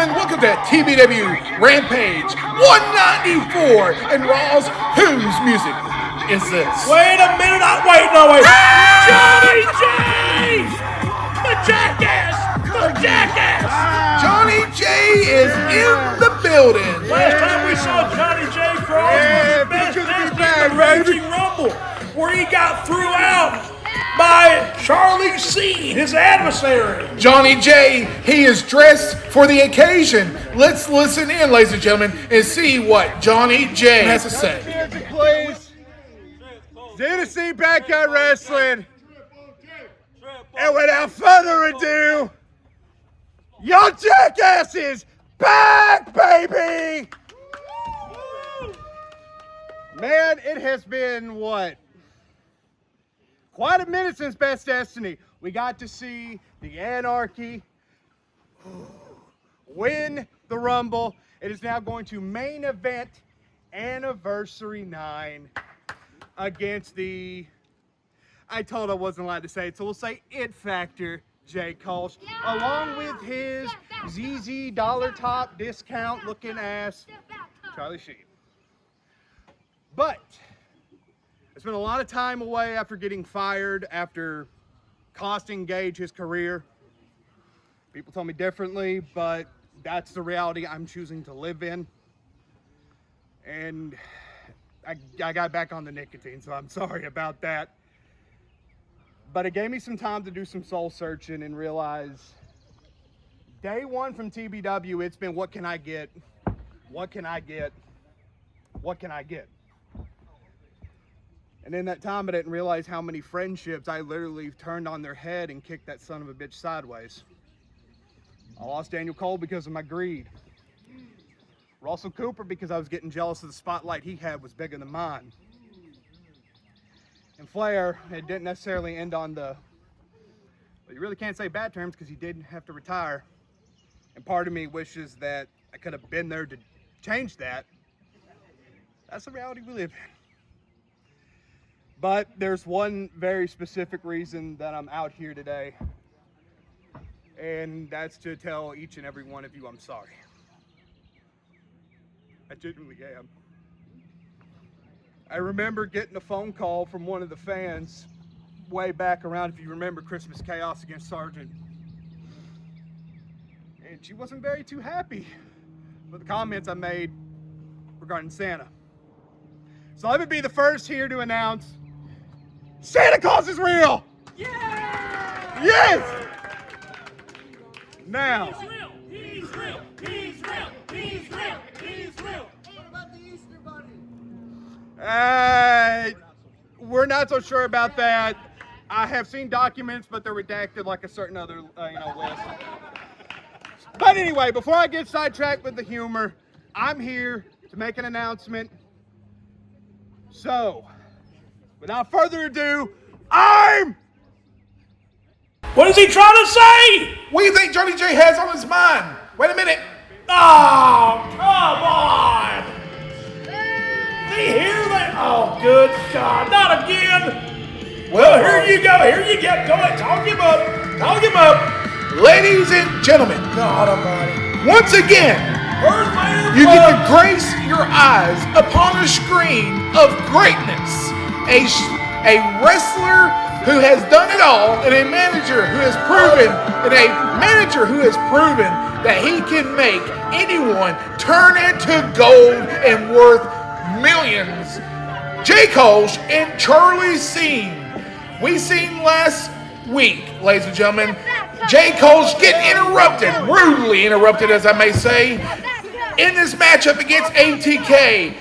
gentlemen, welcome to TBW Rampage 194 and Raw's Whose Music Is This? Wait a minute, wait. Johnny J! The jackass! Johnny J is in the building. Last time we saw Johnny J Cross was his best match in the Raging Rumble, where he got threw out by Charlie C, his adversary. Johnny J, he is dressed for the occasion. Let's listen in, ladies and gentlemen, and see what Johnny J has to say. Music, please. Tennessee Backyard Wrestling. And without further ado, your jackasses back, baby! Man, it has been what? Quite a minute since Best Destiny. We got to see the Anarchy win the Rumble. It is now going to main event Anniversary 9 against the, I told I wasn't allowed to say it, so we'll say It Factor, J. Kolsch, along with his ZZ dollar top discount looking ass, Charlie Sheen. But I spent a lot of time away after getting fired, after costing Gage his career. People told me differently, but that's the reality I'm choosing to live in. And I got back on the nicotine, so I'm sorry about that. But it gave me some time to do some soul searching and realize day one from TBW, it's been what can I get? What can I get? What can I get? And in that time, I didn't realize how many friendships I literally turned on their head and kicked that son of a bitch sideways. I lost Daniel Cole because of my greed. Russell Cooper because I was getting jealous of the spotlight he had was bigger than mine. And Flair, it didn't necessarily end on the, but you really can't say bad terms because he did have to retire. And part of me wishes that I could have been there to change that. That's the reality we live in. But there's one very specific reason that I'm out here today, and that's to tell each and every one of you I'm sorry. I genuinely am. I remember getting a phone call from one of the fans way back around, if you remember, Christmas Chaos against Sargent. And she wasn't very too happy with the comments I made regarding Santa. So let me be the first here to announce Santa Claus is real! Yeah! Yes! Now. He's real! We're not so sure about that. I have seen documents, but they're redacted like a certain other list. But anyway, before I get sidetracked with the humor, I'm here to make an announcement. So, without further ado, What is he trying to say? What do you think Johnny J has on his mind? Wait a minute. Oh, come on! See, here they... Oh, good God, not again! Well, here you go, go ahead, talk him up! Ladies and gentlemen, God almighty. once again, Where's my you get to grace your eyes upon a screen of greatness. A wrestler who has done it all, and a manager who has proven that he can make anyone turn into gold and worth millions. J. Kolsch and Charlie C. We seen last week, ladies and gentlemen, J. Kolsch get rudely interrupted, as I may say, in this matchup against ATK.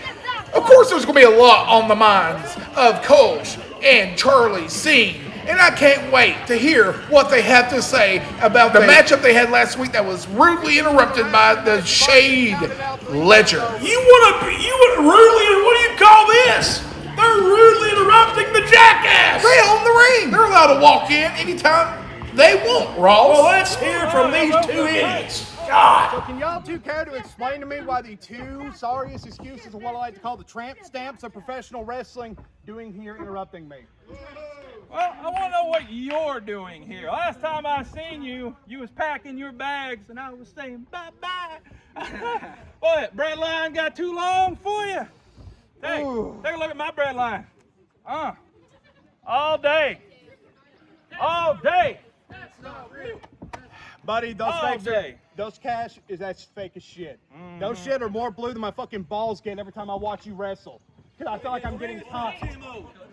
Of course, there's going to be a lot on the minds of Kolsch and Charlie C. And I can't wait to hear what they have to say about the matchup they had last week that was rudely interrupted by the Shade Ledger. You want rudely, what do you call this? They're rudely interrupting the jackass! They own the ring. They're allowed to walk in anytime they want, Ross. Well, let's hear from these two idiots. God. So can y'all two care to explain to me why the two sorriest excuses of what I like to call the tramp stamps of professional wrestling doing here interrupting me? Well, I want to know what you're doing here. Last time I seen you, you was packing your bags, and I was saying bye-bye. What, bread line got too long for you? Hey, take a look at my bread line. All day. All day. Buddy, those All fakes day. those cash is that's fake as shit. Those shit are more blue than my fucking balls get every time I watch you wrestle. Cause I feel like I'm getting caught.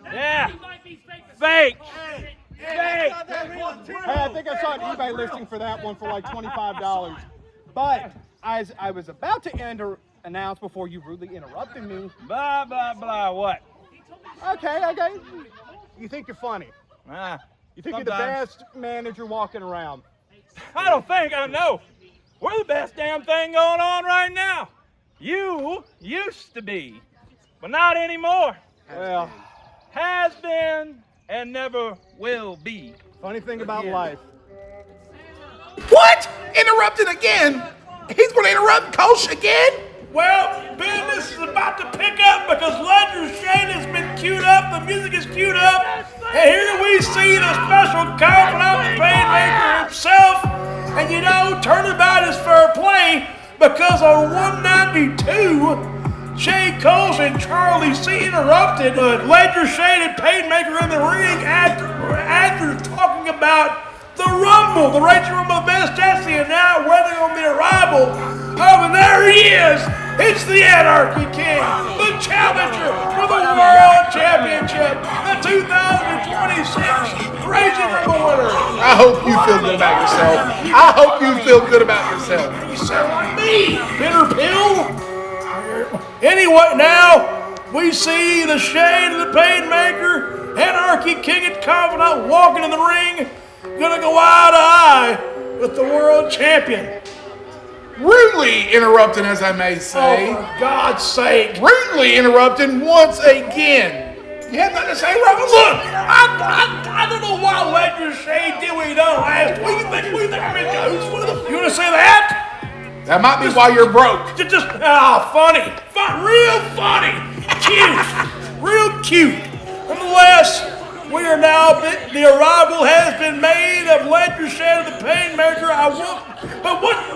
Yeah. Fake. Fake. Hey, I think I saw an eBay listing for that one for like $25. But as I was about to announce before you rudely interrupted me. Blah, blah, blah, what? Okay. You think you're funny. You think you're the best manager walking around. I don't think I know. We're the best damn thing going on right now. You used to be, but not anymore. Well, Has been and never will be. funny thing about life. What? Interrupting again? He's going to interrupt Kolsch again? Well, business is about to pick up because Ledger Shane has been queued up, the music is queued up, and here we see the special confidant, the Painmaker himself. And you know, turnabout is fair play because on 192, Jay Kolsch and Charlie C interrupted Ledger Shane and Painmaker in the ring after talking about the Rumble, the Raging Rumble, the best Jesse, and now waiting on the arrival of, and there he is. It's the Anarchy King, the challenger for the World Championship, the 2026 Raging Rumble winner. I hope you feel good about yourself. I hope you feel good about yourself. You sound like me, bitter pill. Anyway, now we see the Shade of the Painmaker, Anarchy King and Confidant walking in the ring, gonna go eye to eye with the world champion. Rudely interrupting, as I may say. Oh, for God's sake. Rudely interrupting once again. You have nothing to say, Robbie? Look, I don't know why Ledger Shade did what he done last week. We think I'm in ghost. You wanna say that? That might be why you're broke. Funny. Real funny. Cute. Real cute. Nonetheless, we are now, the arrival has been made of Ledger Shade of the Painmaker.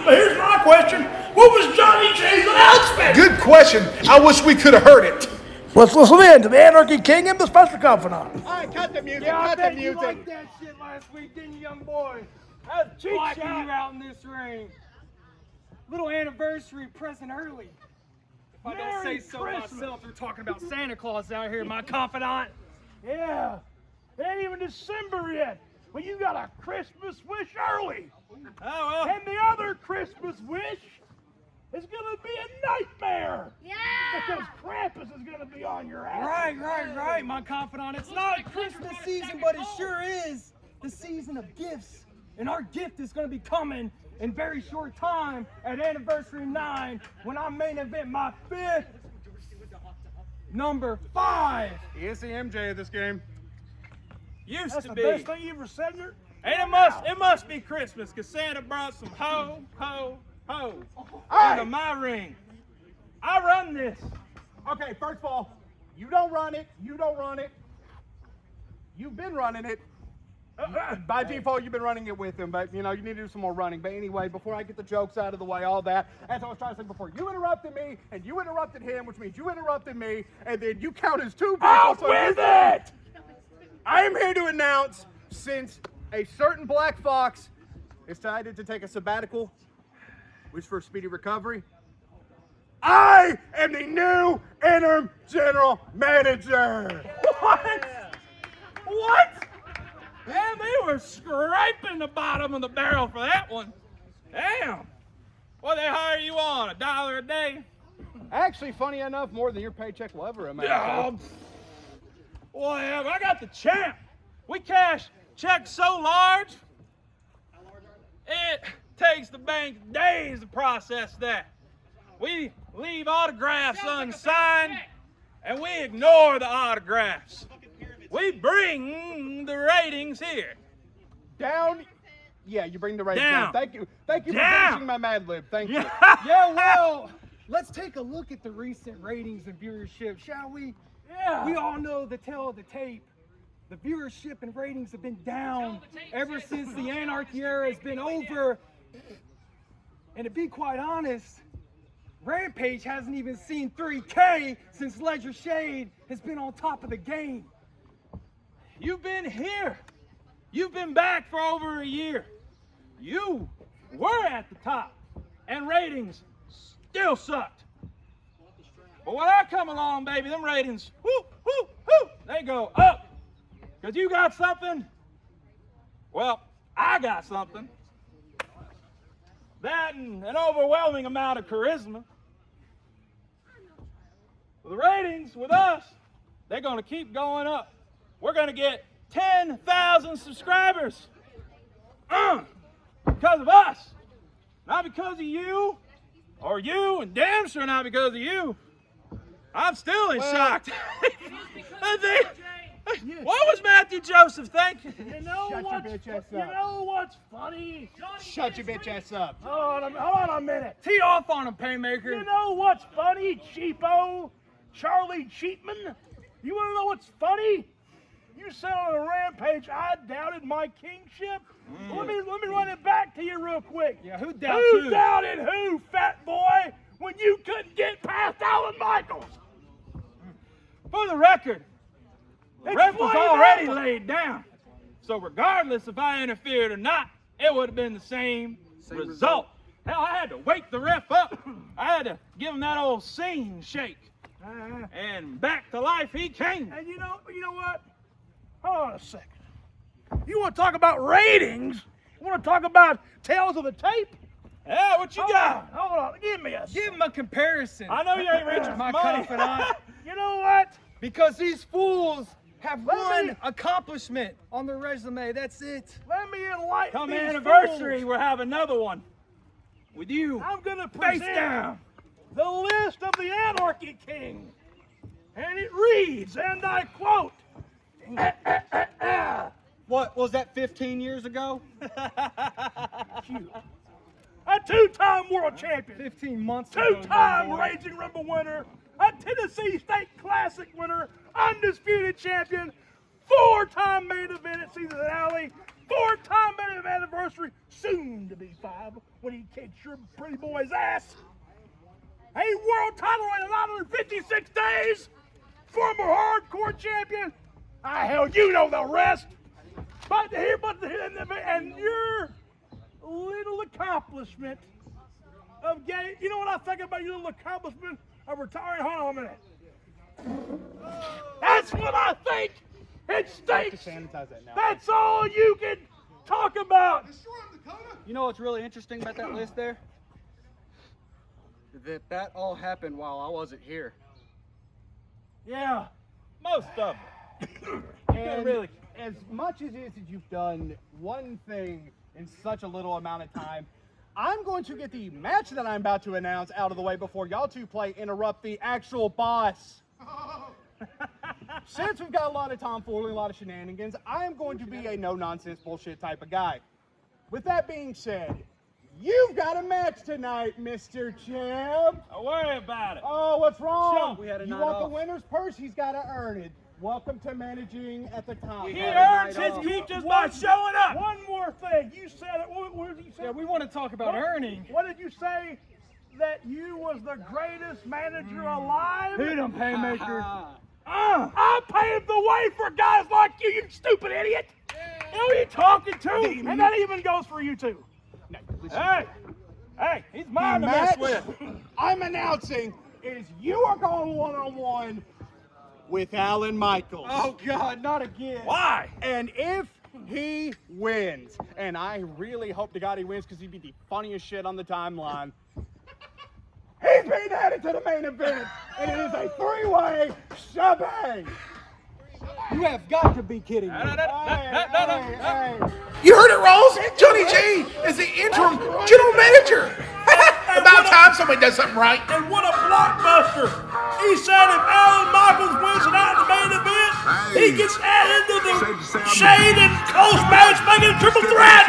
Here's my question. What was Johnny J's announcement? Good question. I wish we could have heard it. Let's listen in to the Anarchy King and the Special Confidant. All right, cut the music. Yeah, I cut the bet you music. liked that shit last week, didn't you, young boy? I was blocking you out in this ring. Little anniversary present early. If I don't say so myself, they're talking about Santa Claus out here, my confidant. Yeah. It ain't even December yet. But you got a Christmas wish early. Oh, well. And the other Christmas wish is going to be a nightmare. Yeah! Because Krampus is going to be on your ass. Right, my confidant. It's not Christmas season, but it sure is the season of gifts. And our gift is going to be coming in very short time at Anniversary 9 when I main event my 5th number 5. He is the MJ of this game. Used That's to the be. best thing you ever said. And it must be Christmas because Santa brought some ho into my ring. I run this. Okay, first of all, you don't run it. You don't run it. You've been running it. By default, you've been running it with him, but you know, you need to do some more running. But anyway, before I get the jokes out of the way, all that, as I was trying to say before, you interrupted me, and you interrupted him, which means you interrupted me, and then you count as 2 people. Out with it! I am here to announce, since a certain black fox decided to take a sabbatical, wish for a speedy recovery, I am the new interim general manager. What? Man, they were scraping the bottom of the barrel for that one. Damn. What they hire you on? $1 a day? Actually, funny enough, more than your paycheck will ever amount to. Whatever. I got the champ. We cash checks so large, it takes the bank days to process that. We leave autographs unsigned, and we ignore the autographs. We bring the ratings here. Down. Yeah, you bring the ratings Down. down. Thank you for Down. finishing my Mad Lib. Thank you. Yeah, well, let's take a look at the recent ratings and viewership, shall we? Yeah. We all know the tale of the tape the viewership and ratings have been down ever since the Anarchy era has been over. And to be quite honest, Rampage hasn't even seen 3K since Ledger Shade has been on top of the game. You've been here. You've been back for over a year. You were at the top, and ratings still sucked. But when I come along, baby, them ratings, they go up. Because you got something, well, I got something. That and an overwhelming amount of charisma. The ratings with us, they're going to keep going up. We're going to get 10,000 subscribers. Because of us. Not because of you, or you, and damn sure not because of you. I'm still in shock. What was Matthew Joseph thinking? You know what's funny? Shut your bitch ass up. Hold on a minute. Tee off on him, Paymaker. You know what's funny, cheapo? Charlie Cheapman? You want to know what's funny? You said on a Rampage I doubted my kingship. Let me run it back to you real quick. Yeah, who doubted who? Who doubted who, fat boy, when you couldn't get past Alan Michaels? For the record, the ref was Explain already that. laid down. So regardless if I interfered or not, it would have been the same result. Hell, I had to wake the ref up. I had to give him that old scene shake. And back to life he came. And you know what? Hold on a second. You want to talk about ratings? You want to talk about tales of the tape? Yeah, what you got? Hold on. Give me a Give second. him a comparison. I know you ain't reaching my for money. confidant. You know what? Because these fools have Let one me- accomplishment on their resume. That's it. Let me enlighten Come these anniversary, fools. we'll have another one with you. I'm going to Face present down. the list of the Anarchy King. And it reads, and I quote, What was that 15 years ago? a two-time world champion, 15 months ago. two-time young boy. Raging Rumble winner, a Tennessee State Classic winner, undisputed champion, four-time main event at Season Alley, four-time main event anniversary, soon to be 5 when he kicks your pretty boy's ass. A world title reign in 956 days, former hardcore champion. Hell, you know the rest. And your little accomplishment of getting, you know what I think about your little accomplishment of retiring? Hold on a minute. That's what I think. It stinks. Sanitize that now. That's all you can talk about. You know what's really interesting about that list there? That all happened while I wasn't here. Yeah. Most of it. And really. as much as it is that you've done one thing in such a little amount of time, I'm going to get the match that I'm about to announce out of the way before y'all two interrupt the actual boss. Since we've got a lot of tomfoolery, a lot of shenanigans, I am going to be a no-nonsense bullshit type of guy. With that being said, you've got a match tonight, Mr. Champ. Don't worry about it. Oh, what's wrong? We had a You night want the off. winner's purse? He's got to earn it. Welcome to managing at the top. We He had a earns night his off. keep just by showing up. One more thing. You said it. What did you say? Yeah, we want to talk about earning. What did you say? That you was the greatest manager alive? Hit him, Haymaker. I paved the way for guys like you, you stupid idiot. Who are you talking to? And that even goes for you too. No, listen. Hey, he's The mine to mess match with. I'm announcing is you are going one-on-one with Alan Michaels. Oh God, not again. Why? And if he wins, and I really hope to God he wins because he'd be the funniest shit on the timeline, he's being added to the main event, and it is a three-way shebang. You have got to be kidding me. Hey. You heard it, Rolls. Johnny G is the interim general manager. About time somebody does something right. And what a blockbuster. He said if Alan Michaels wins tonight in the main event, he gets added to the Shade and Kolsch match, making a triple threat.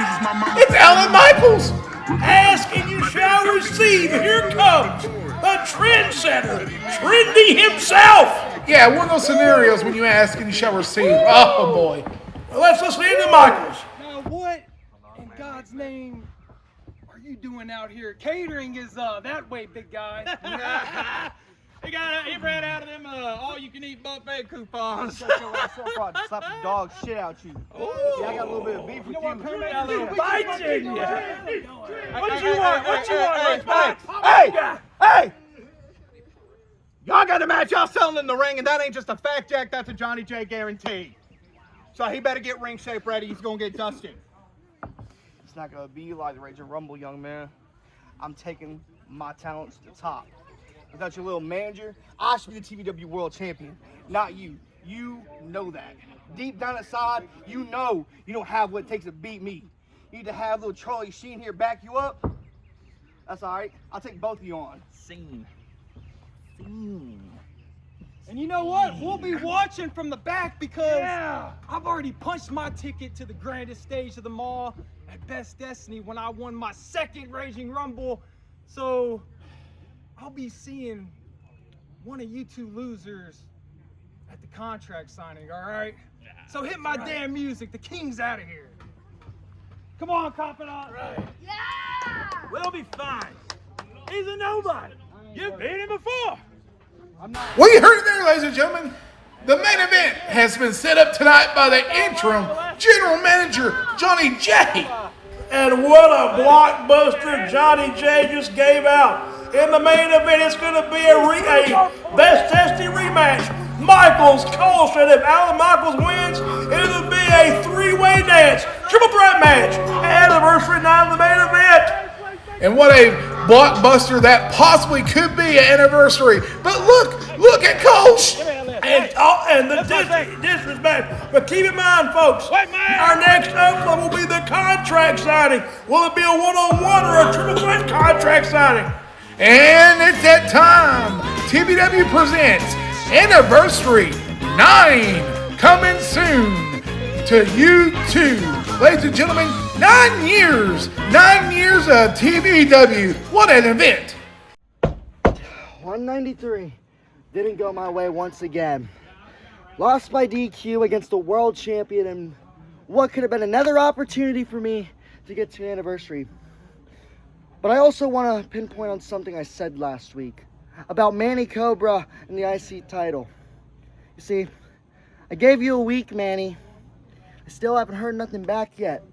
It's Alan Michaels. Ask and you shall receive. Here comes the trendsetter, Trendy himself. Yeah, one of those scenarios when you ask and you shall receive. Oh, boy. Well, let's listen to Michaels. Now, what in God's name are you doing out here? Catering is that way, big guy. He ran out of them all-you-can-eat buffet coupons. Slap the dog shit out you. Yeah, I got a little bit of beef with you. Fighting! What you want? Hey! Y'all got a match y'all selling in the ring, and that ain't just a fact, Jack. That's a Johnny J guarantee. So he better get ring shape ready. He's gonna get dusted. It's not gonna be like the Raging Rumble, young man. I'm taking my talents to the top. Without your little manager, I should be the TBW World Champion, not you. You know that. Deep down inside, you know you don't have what it takes to beat me. You need to have little Charlie Sheen here back you up. That's all right. I'll take both of you on. Scene. And you know what? We'll be watching from the back because I've already punched my ticket to the grandest stage of them all at Best Destiny when I won my second Raging Rumble. So I'll be seeing one of you two losers at the contract signing, all right? So hit my damn music. The king's out of here. Come on, Confidant. Yeah! We'll be fine. He's a nobody. You've beat him before. Well, you heard it there, ladies and gentlemen. The main event has been set up tonight by the interim general manager, Johnny J. And what a blockbuster Johnny J just gave out. In the main event, it's going to be a Best Destiny rematch. Michaels, Kolsch, and if Alan Michaels wins, it'll be a three-way dance, triple threat match, anniversary night of the main event. And what a blockbuster that possibly could be an anniversary. But look at Kolsch. And the disrespect. But keep in mind, folks, our next upload will be the contract signing. Will it be a one-on-one or a triple threat contract signing? And it's that time. TBW presents Anniversary 9 coming soon to YouTube. Ladies and gentlemen, 9 years of TBW. What an event. 193 didn't go my way once again. Lost by DQ against the world champion and what could have been another opportunity for me to get to an anniversary. But I also want to pinpoint on something I said last week about Manny Kobra and the IC title. You see, I gave you a week, Manny. I still haven't heard nothing back yet.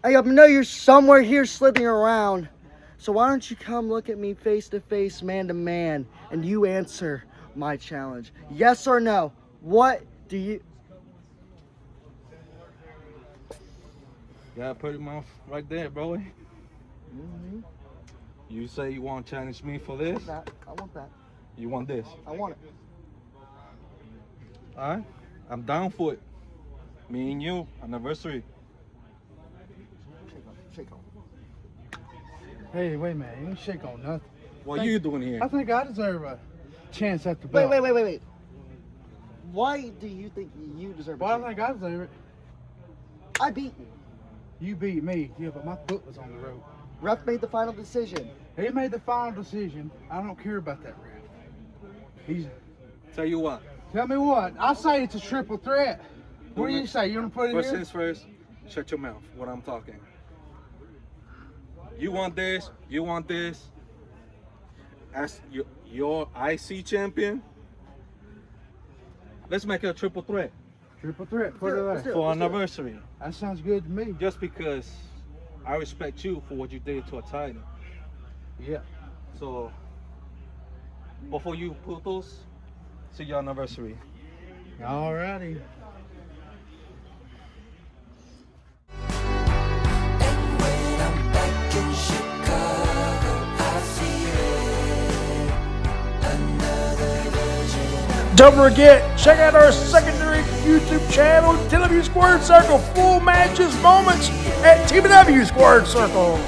I know you're somewhere here slithering around. So why don't you come look at me face to face, man to man, and you answer my challenge. Yes or no? What do you... Yeah, pretty much right there, bro. You say you want to challenge me for this? I want that. You want this? I want it. All right, I'm down for it. Me and you, anniversary. Shake on. Hey, wait a minute. You ain't shake on nothing. What are you doing here? I think I deserve a chance at the belt. Wait. Why do you think you deserve it? Well, I think I deserve it. I beat you. You beat me. Yeah, but my foot was on the rope. Ref made the final decision. He made the final decision. I don't care about that ref. He's... Tell you what. Tell me what. I say it's a triple threat. What do you say? You want to put it First here? things first, shut your mouth when I'm talking. You want this, you want this. As your IC champion, let's make it a triple threat Triple threat. Put it there. for anniversary. That sounds good to me. Just because I respect you for what you did to a title. Yeah. So, before you put those, see your anniversary. Alrighty. Don't forget, check out our secondary YouTube channel, TBW Squared Circle, full matches, moments at TBW Squared Circle.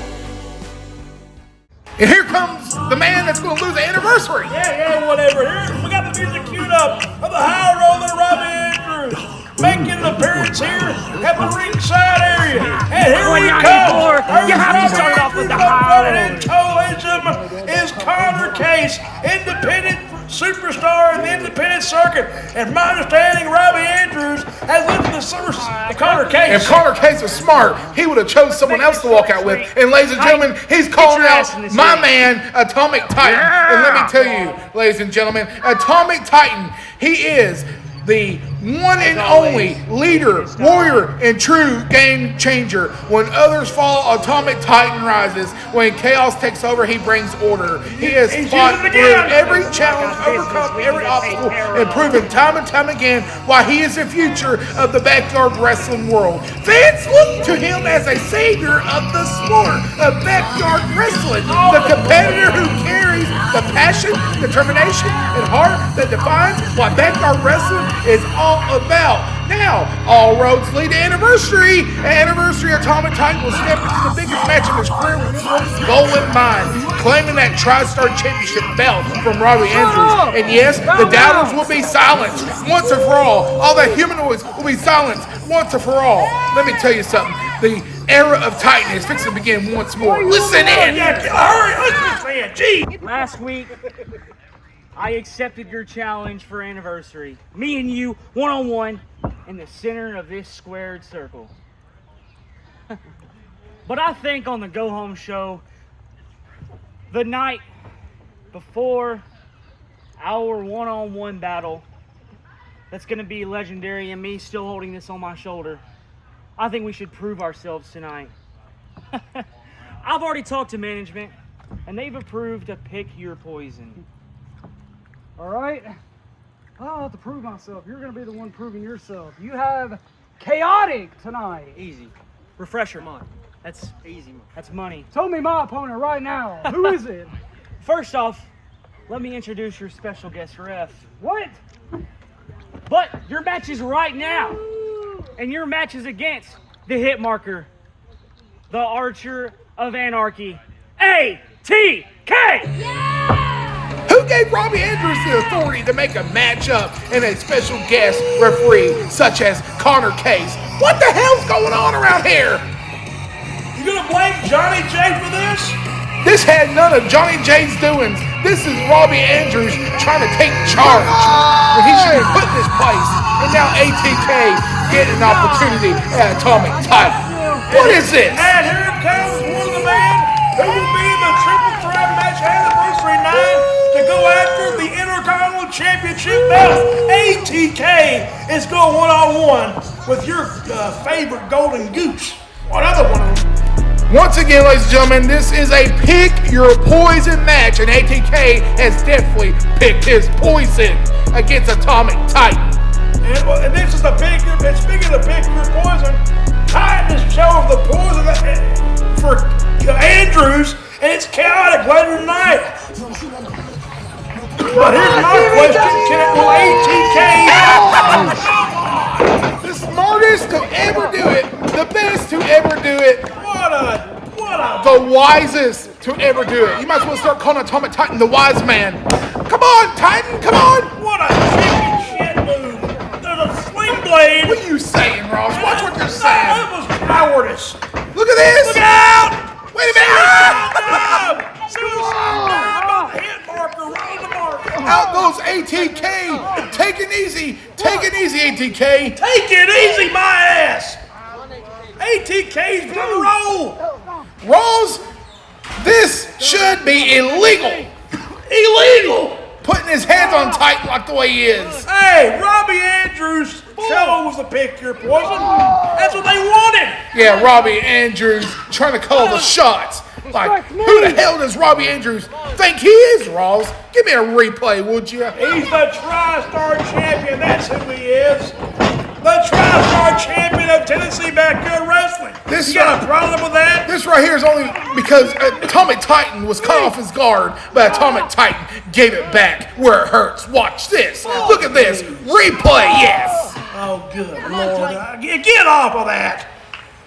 And here comes the man that's going to lose the anniversary. Yeah, whatever. Here, we got the music queued up of the high roller Robbie Andrews making an appearance here at the ringside area. And here we come. You have to start off with the high roller. Collision is Connor Case, independent superstar in the independent circuit. And from my understanding, Robbie Andrews has lived in the service of Connor Case. If Connor Case was smart, he would have chose someone else to walk out with. And ladies and gentlemen, he's calling out my man, Atomic Titan. And let me tell you, ladies and gentlemen, Atomic Titan, he is the one and only leader, warrior, and true game changer. When others fall, Atomic Titan rises. When chaos takes over, he brings order. He has fought through every challenge, overcome every obstacle, and proven time and time again why he is the future of the backyard wrestling world. Fans look to him as a savior of the sport of backyard wrestling, the competitor who carries the passion, determination, and heart that defines what backyard wrestling is all about. Now, all roads lead to Anniversary. Anniversary, Atomic Titan will step into the biggest match of his career with one goal in mind, claiming that Tri-Star Championship belt from Robbie Andrews. And yes, the doubters will be silenced once and for all. All the humanoids will be silenced once and for all. Let me tell you something. The era of Titan is fixing to begin once more. Listen in. Hurry, listen, gee. Last week, I accepted your challenge for Anniversary. Me and you, one-on-one, in the center of this squared circle. But I think on the go-home show, the night before our one-on-one battle, that's going to be legendary, and me still holding this on my shoulder, I think we should prove ourselves tonight. I've already talked to management, and they've approved to pick your poison. All right? I'll have to prove myself. You're going to be the one proving yourself. You have Chaotic tonight. Easy. Refresher money. That's easy. That's money. Tell me my opponent right now. Who is it? First off, let me introduce your special guest ref. What? But your match is right now. And your match is against the hit marker, the Archer of Anarchy, ATK! Who gave Robbie Andrews the authority to make a matchup and a special guest referee such as Connor Case? What the hell's going on around here? You gonna blame Johnny J for this? This had none of Johnny J's doings. This is Robbie Andrews trying to take charge when he should be put in his place. And now ATK getting an opportunity at Atomic Titan. What is this? And here comes one of the men who will be in the triple threat match Anniversary night to go after the Intercontinental Championship belt. ATK is going one-on-one with your favorite Golden Goose. What other one of them? Once again, ladies and gentlemen, this is a pick your poison match, and ATK has definitely picked his poison against Atomic Titan. And this is the pick. And speaking of the pick your poison, Titan is showing the poison for Andrews, and it's chaotic later tonight. But here's my question: will ATK? The smartest to ever do it, the best to ever do it. The wisest to ever do it. You might as well start calling Atomic Titan the wise man. Come on, Titan, come on! What a chicken shit move! There's a sling blade! What are you saying, Ross? Watch what you're saying. That was cowardice! Look at this! Look out! Wait a minute! Suicide! Hit marker, right on the marker! Out goes ATK! Take it easy! Take it easy, ATK! Take it easy, my ass! ATK's gonna roll! Rose, this should be illegal! Illegal! Putting his hands on Titan like the way he is. Hey, Robbie Andrews chose to pick your poison. That's what they wanted. Yeah, Robbie Andrews trying to call the shots. Like, who the hell does Robbie Andrews think he is, Ross? Give me a replay, would you? He's the Tri-Star Champion. That's who he is. The Tri-Star Champion of Tennessee Backyard Wrestling. You got a problem with that? This right here is only because Atomic Titan was cut off his guard, but Atomic Titan gave it back where it hurts. Watch this. Look at this. Replay, yes. Oh, good Lord. Get off of that.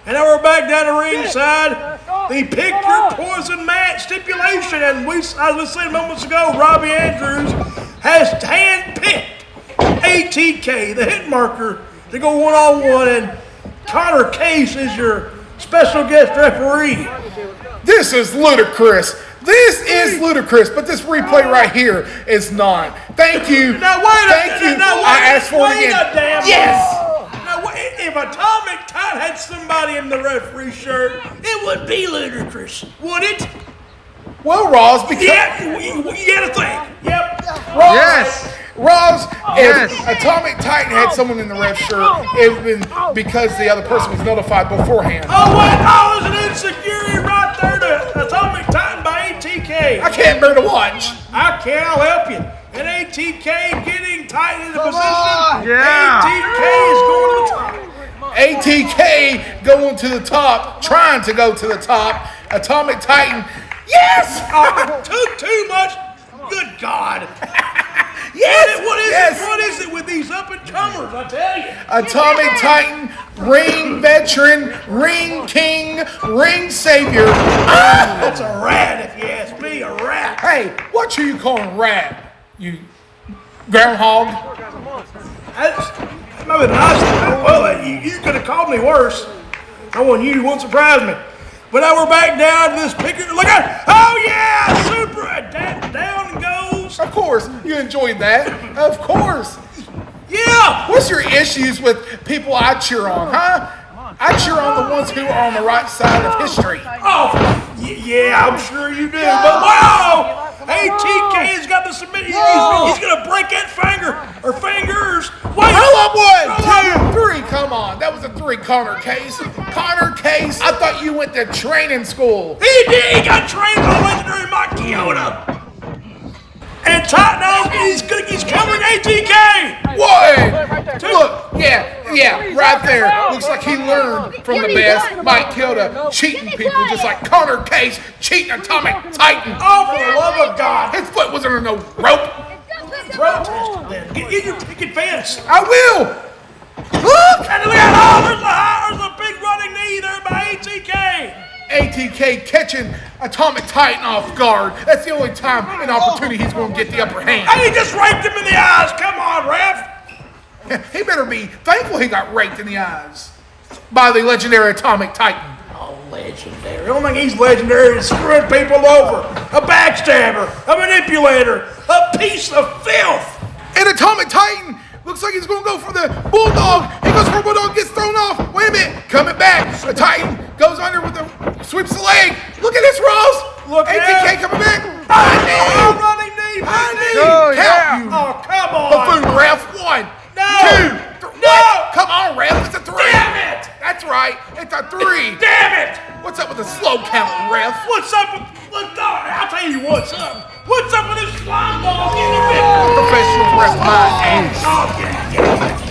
And now we're back down to ringside. The Pick Your Poison match stipulation. And as we said moments ago, Robbie Andrews has handpicked ATK, the hit marker, to go one-on-one, and Connor Case is your special guest referee. This is ludicrous. This is ludicrous, but this replay right here is not. Thank you. Now wait Thank you. I asked for it again. Yes. Now if Atomic Titan had somebody in the referee shirt, it would be ludicrous, would it? Well, Ross, because You gotta think. Yep. Ross, if Atomic Titan had someone in the red shirt, it would have been because the other person was notified beforehand. Oh, what? Oh, there's an insecurity right there to Atomic Titan by ATK. I can't bear to watch. I can, I'll help you. And ATK getting Titan into position. ATK is going to the top. ATK going to the top, trying to go to the top. Atomic Titan, yes! Too much. Good God. Yes! What is it with these up-and-comers, I tell you? Atomic Titan, ring veteran, ring king, ring savior. That's a rat, if you ask me, a rat. Hey, what you calling rat? You groundhog? That's maybe nice. Well, you could have called me worse. I want you, won't surprise me. But now we're back down to this picture. Look at, oh yeah, super, down goes. Of course, you enjoyed that. Of course. Yeah. What's your issues with people I cheer on, huh? I cheer on the ones who are on the right side of history. Oh, yeah, I'm sure you do. But wow, ATK has got the submit. He's going to break that finger, or fingers. Wait. Hold up, 1, 2, 3. Come on. That was a 3, Connor Case. Connor Case, I thought you went to training school. He did. He got trained by legendary Mike Kyoto. And Titan, he's covering ATK. 1, 2. Look, yeah, right there. Looks like he learned from the best. Mike Kyoto cheating people just like Connor Case cheating Atomic Titan. Oh, for the love of God. His foot was under no rope. Protest then. Get your picket fence. I will. Look. And look at, there's a big running knee there by ATK. ATK catching Atomic Titan off guard. That's the only time and opportunity he's going to get the upper hand. And he just raked him in the eyes. Come on, ref. He better be thankful he got raked in the eyes by the legendary Atomic Titan. Oh, legendary. The only thing he's legendary is screwing people over. A backstabber, a manipulator, a piece of filth. And Atomic Titan looks like he's going to go for the Bulldog. He goes for a Bulldog, gets thrown off. Wait a minute, coming back. The Titan goes under with the sweeps the leg. Look at this, Ross. Look ATK out. coming back. Running knee. Count you. Oh, come on. Buffoon ref. 1, No. 2, 3. No. Come on, ref. It's a 3. Damn it. That's right. It's a 3. Damn it. What's up with the slow count, ref? What's up with, I'll tell you what's up. What's up with this slime ball getting a victory? Professional ref, my ass. Oh, yeah.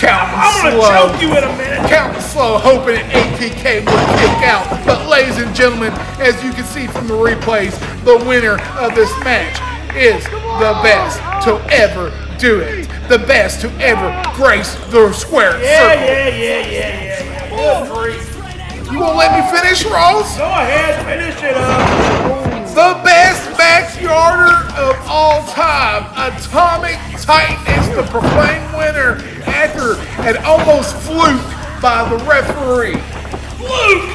Counting I'm going to slow. choke you in a minute. Counting slow, hoping that ATK will kick out. But ladies and gentlemen, as you can see from the replays, the winner of this match is the best to ever do it. The best to ever grace the square circle. Yeah. Good grief. You won't let me finish, Ross? Go ahead, finish it up. The best backyarder of all time, Atomic Titan, is the proclaimed winner after an almost fluke by the referee. Luke!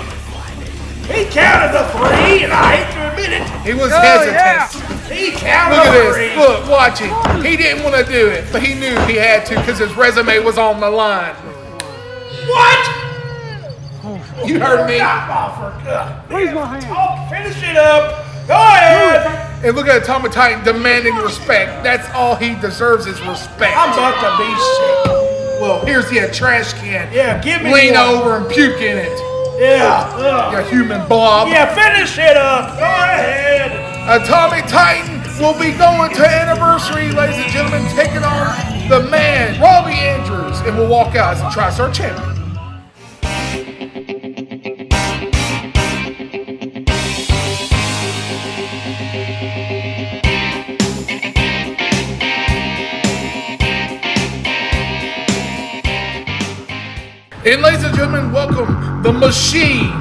He counted the 3, and I hate to admit it. He was hesitant. He counted Look at the this. 3. Look, watch it. He didn't want to do it, but he knew he had to because his resume was on the line. What? You heard me. Raise my hand. Oh, finish it up. Go ahead. And look at Atomic Titan demanding respect. That's all he deserves is respect. I'm about to be sick. Well, here's the trash can. Yeah, give me Lean one. over and puke in it. Yeah. You human blob. Yeah, finish it up. Go ahead. Atomic Titan will be going to anniversary, ladies and gentlemen, taking on the man, Robbie Andrews, and will walk out as a TriStar champion. And ladies and gentlemen, welcome the machine,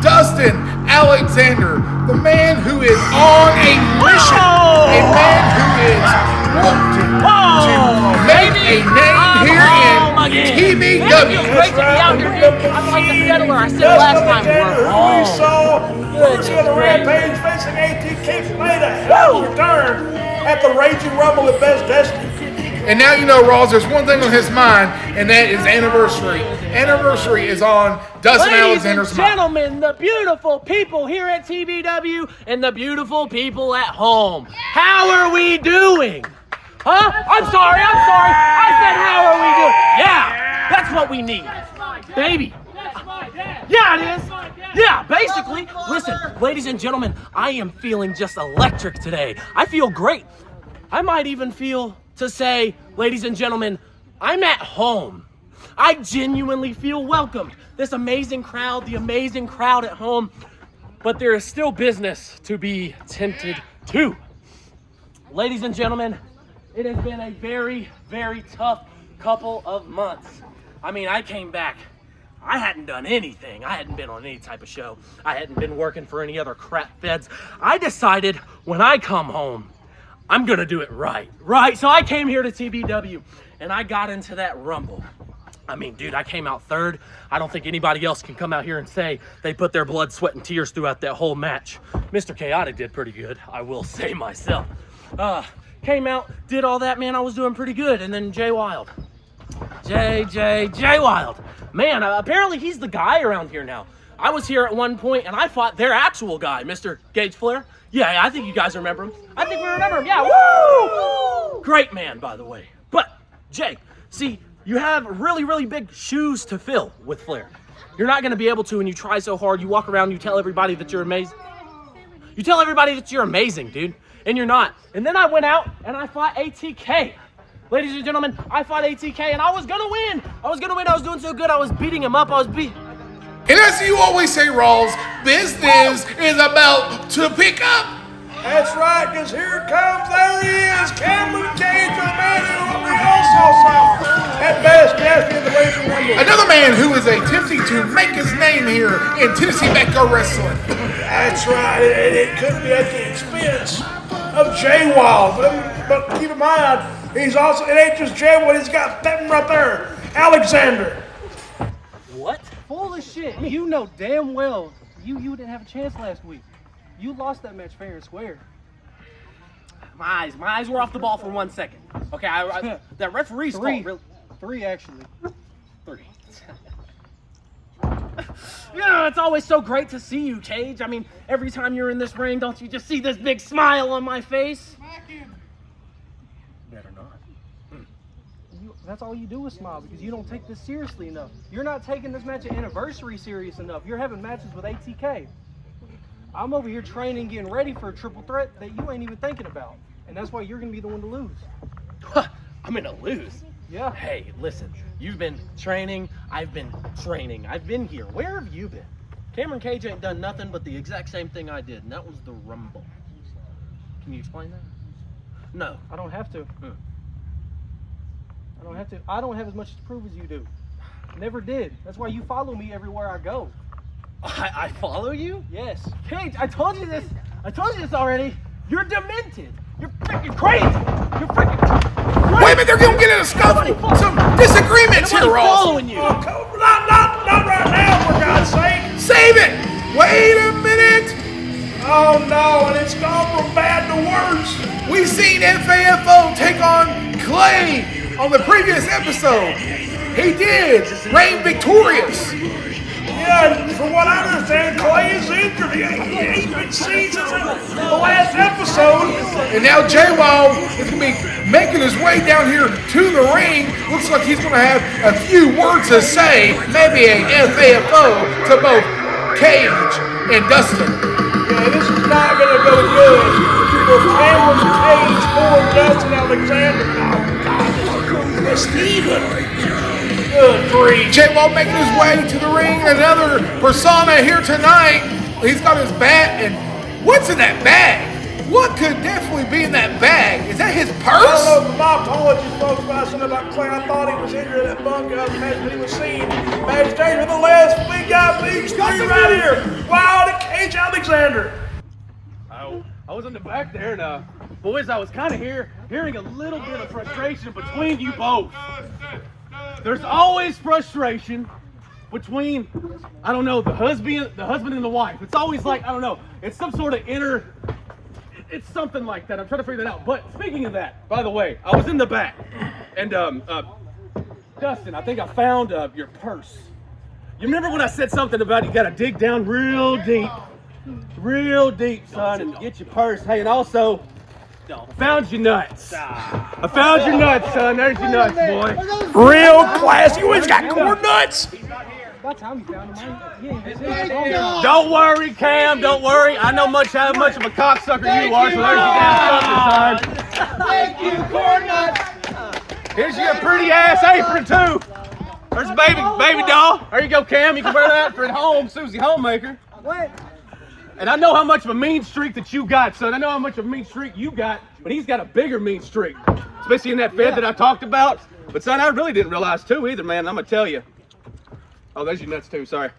Dustin Alexander, the man who is on a mission, a man who is wanting to make a name here in TBW. Great to be out here. I'm like the settler. I said last time. We saw Goodness, the Rampage facing ATK made a hell of a return at the Raging Rumble at Best Destiny. And now you know, Rawls, there's one thing on his mind, and that is anniversary. Anniversary is on Dustin Alexander's mind. Ladies and gentlemen, the beautiful people here at TBW and the beautiful people at home. How are we doing? Huh? I'm sorry. I said, how are we doing? Yeah, that's what we need. Baby. Yeah, it is. Yeah, basically. Listen, ladies and gentlemen, I am feeling just electric today. I feel great. I might even feel to say, ladies and gentlemen, I'm at home. I genuinely feel welcomed. This amazing crowd, the amazing crowd at home, but there is still business to be tended to. Ladies and gentlemen, it has been a very, very tough couple of months. I mean, I came back. I hadn't done anything. I hadn't been on any type of show. I hadn't been working for any other crap feds. I decided when I come home, I'm gonna do it right. So I came here to TBW and I got into that Rumble. I mean, dude, I came out third. I don't think anybody else can come out here and say they put their blood, sweat, and tears throughout that whole match. Mr. Chaotic did pretty good, I will say myself. Came out, did all that, man, I was doing pretty good. And then Jay Wild. Jay Wild. Man, apparently he's the guy around here now. I was here at one point and I fought their actual guy, Mr. Gage Flair. Yeah, I think you guys remember him. I think we remember him, yeah, woo! Great man, by the way. But, Jay, see, you have really, really big shoes to fill with Flair. You're not gonna be able to when you try so hard. You walk around, you tell everybody that you're amazing. You tell everybody that you're amazing, dude, and you're not. And then I went out and I fought ATK. Ladies and gentlemen, I fought ATK and I was gonna win. I was doing so good, I was beating him up, And as you always say, Rawls, business is about to pick up. That's right, because here it comes. There he is, Cameron Cage, the man who we also saw at Best Destiny in the Raging Rumble. Another man who is attempting to make his name here in Tennessee Backyard Wrestling. That's right, and it could be at the expense of Jay Wild. But keep in mind, he's also, it ain't just Jay Wild, he's got that right there, Alexander. What? Full of shit. You know damn well you didn't have a chance last week. You lost that match fair and square. My eyes were off the ball for 1 second. Okay, that referee's fault. Really. Three, actually. 3. Yeah, it's always so great to see you, Cage. I mean, every time you're in this ring, don't you just see this big smile on my face? Better not. That's all you do is smile because you don't take this seriously enough. You're not taking this match at Anniversary serious enough. You're having matches with ATK. I'm over here training, getting ready for a triple threat that you ain't even thinking about. And that's why you're going to be the one to lose. I'm going to lose? Yeah. Hey, listen, you've been training, I've been training, I've been here. Where have you been? Cameron Cage ain't done nothing but the exact same thing I did, and that was the Rumble. Can you explain that? No. I don't have to. I don't have to. I don't have as much to prove as you do. Never did. That's why you follow me everywhere I go. I follow you? Yes. Cage, I told you this already. You're demented. You're freaking crazy. You're freaking crazy. Wait a minute, they're going to get in a scuffle. Some disagreements here, Rawls. Following you. Not right now, for God's sake. Save it. Wait a minute. Oh no, and it's gone from bad to worse. We've seen FAFO take on Clay on the previous episode. He did reign victorious. Yeah, from what I understand, Clay is injured. He even seen since the last episode. And now Jay Wild is going to be making his way down here to the ring. Looks like he's going to have a few words to say, maybe a FAFO to both Cage and Dustin. Yeah, this is not going to go good for Cameron Cage or Dustin Alexander. Oh, God, this is Steven. Good grief. Jay Wild making his way to the ring. Another persona here tonight. He's got his bat, and what's in that bag? What could definitely be in that bag? Is that his purse? I don't know, my apologies, folks, when I said about Clay. I thought he was injured in that bunkhouse match, but he was seen backstage with the last big guy, big three right here. Wild and Cage Alexander. I was in the back there, and boys, I was kind of hearing a little bit of frustration between you both. There's always frustration between, I don't know, the husband and the wife. It's always like, I don't know, it's some sort of it's something like that. I'm trying to figure that out. But speaking of that, by the way, I was in the back, and Dustin, I think I found your purse. You remember when I said something about you got to dig down real deep, son, and get your purse? Hey, and also, I found your nuts. I found your nuts, son. There's your nuts, boy. Real classy. You always got corn nuts. About time you found him. Don't worry, Cam. Don't worry. I know how much of a cocksucker you are, so there's your damn sucker, son. Thank you, corn nuts. Here's your pretty ass apron too. There's baby doll. There you go, Cam. You can wear that for at home, Susie Homemaker. What? And I know how much of a mean streak that you got, son. I know how much of a mean streak you got, but he's got a bigger mean streak, especially in that Fed that I talked about. But son, I really didn't realize too either, man. I'm gonna tell you. Oh, there's your nuts too. Sorry.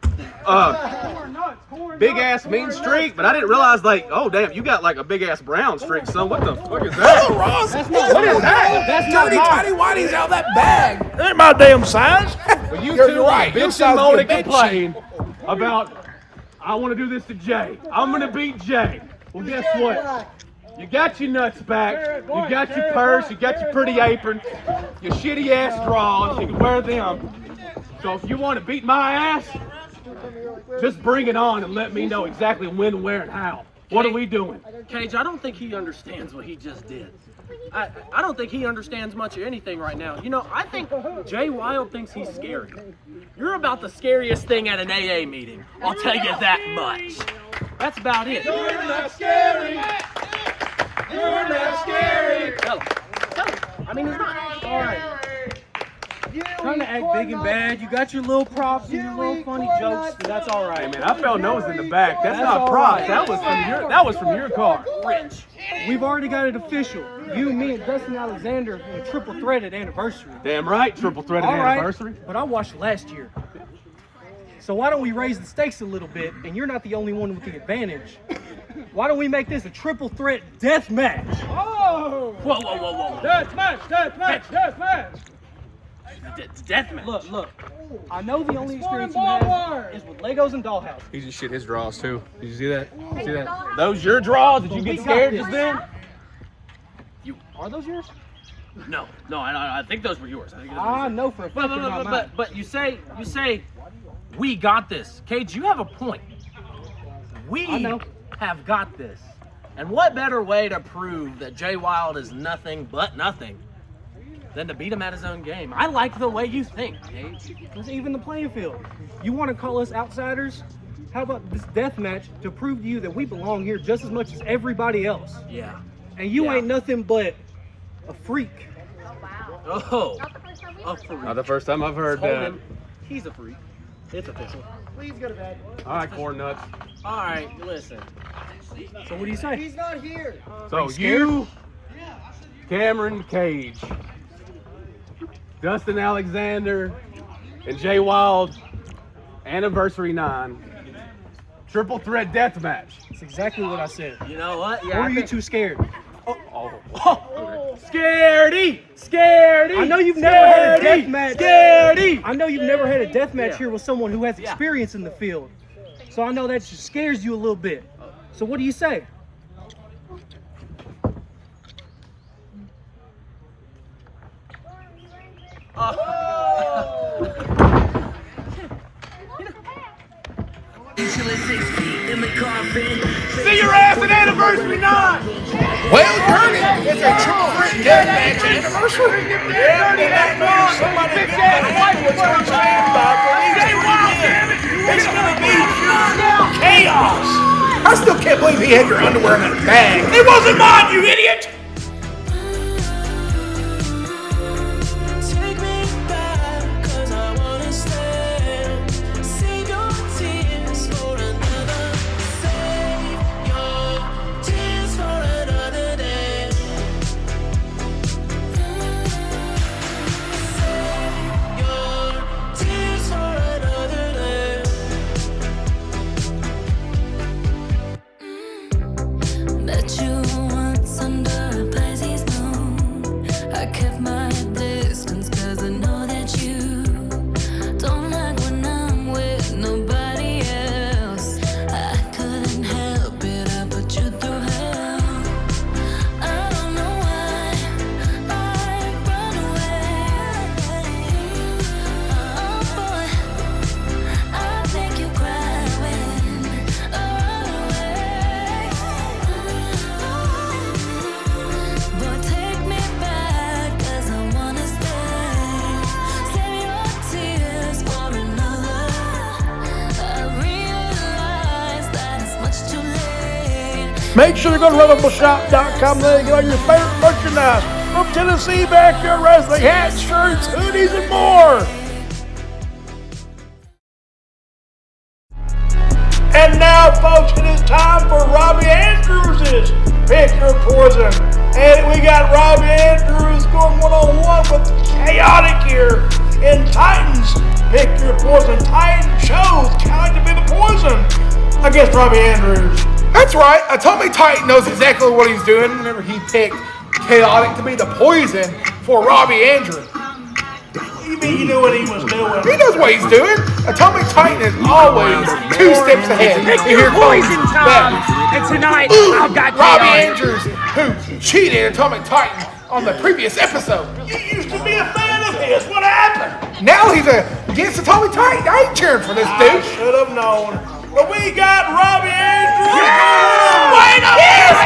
Big ass mean streak, but I didn't realize oh damn, you got like a big ass brown streak, son. What the fuck is that? Hello, Ross. What is that? That's not Dirty mine. tidy whities out of that bag. That ain't my damn size. But you You're two right. Your bitch size and moan be a and bed complain about, I want to do this to Jay. I'm going to beat Jay. Well, guess what? You got your nuts back. You got your purse. You got your pretty apron. Your shitty ass drawers. You can wear them. So if you want to beat my ass, just bring it on and let me know exactly when, where, and how. What are we doing? Cage, I don't think he understands what he just did. I don't think he understands much of anything right now. You know, I think Jay Wilde thinks he's scary. You're about the scariest thing at an AA meeting. I'll tell you that much. That's about it. You're not scary. You're not scary. Tell him. I mean, he's not. All right. Trying to act big and bad. You got your little props and your little funny jokes, but that's all right. Hey man, I felt nose in the back. That's not props. That was from your car. Rich. We've already got it official. You, me, and Dustin Alexander in a triple threaded anniversary. Damn right, triple threaded All right, anniversary. but I watched last year. So why don't we raise the stakes a little bit, and you're not the only one with the advantage. Why don't we make this a triple threat death match? Oh! Whoa. Death match. Death match. Look. I know the only experience you have is with Legos and dollhouse. He just shit his draws too. Did you see that? Those your draws? Did you get scared just then? Are those yours? No, I think those were yours. I know for a fact they're not mine. But you say we got this. Cage, you have a point. We have got this. And what better way to prove that Jay Wilde is nothing but nothing than to beat him at his own game? I like the way you think, Cage. It's even the playing field. You want to call us outsiders? How about this death match to prove to you that we belong here just as much as everybody else? Yeah. And you ain't nothing but a freak. Oh. A freak. Not the first time I've heard Told that. him he's a freak. It's official. Please go to bed. All right, corn nuts. All right, listen. So what do you say? He's not here. So you, Cameron Cage, Dustin Alexander, and Jay Wilde, Anniversary 9, triple threat death match. That's exactly what I said. You know what? Or are you too scared? Scaredy! I know you've never had a death match. I know you've never had a death match here with someone who has experience in the field. So I know that just scares you a little bit. So what do you say? See your ass at Anniversary 9! Well, Dirty, it's a triple threat deathmatch anniversary. Yeah, somebody get that white what's going to stand by for these 3 years. It's going to be pure chaos. I still can't believe he had your underwear in a bag. It wasn't mine, you idiot! Bet you want Make sure to go to RubberBullShop.com and get all your favorite merchandise from Tennessee Backyard Wrestling, hats, shirts, hoodies, and more. And now, folks, it is time for Robbie Andrews' Pick Your Poison. And we got Robbie Andrews going one-on-one with Chaotic here in Titans. Pick Your Poison. Titan chose Chaotic to be the poison against Robbie Andrews. That's right. Atomic Titan knows exactly what he's doing whenever he picked Chaotic to be the poison for Robbie Andrews. You mean you knew what he was doing? He knows what he's doing. Atomic Titan is always 2 steps ahead. Pick your poison time. And tonight, I've got Robbie Chaotic. Andrews, who cheated Atomic Titan on the previous episode. You used to be a fan of his. What happened? Now he's against Atomic Titan. I ain't cheering for this I dude. should have known. But we got Robbie Andrews. Wait a minute!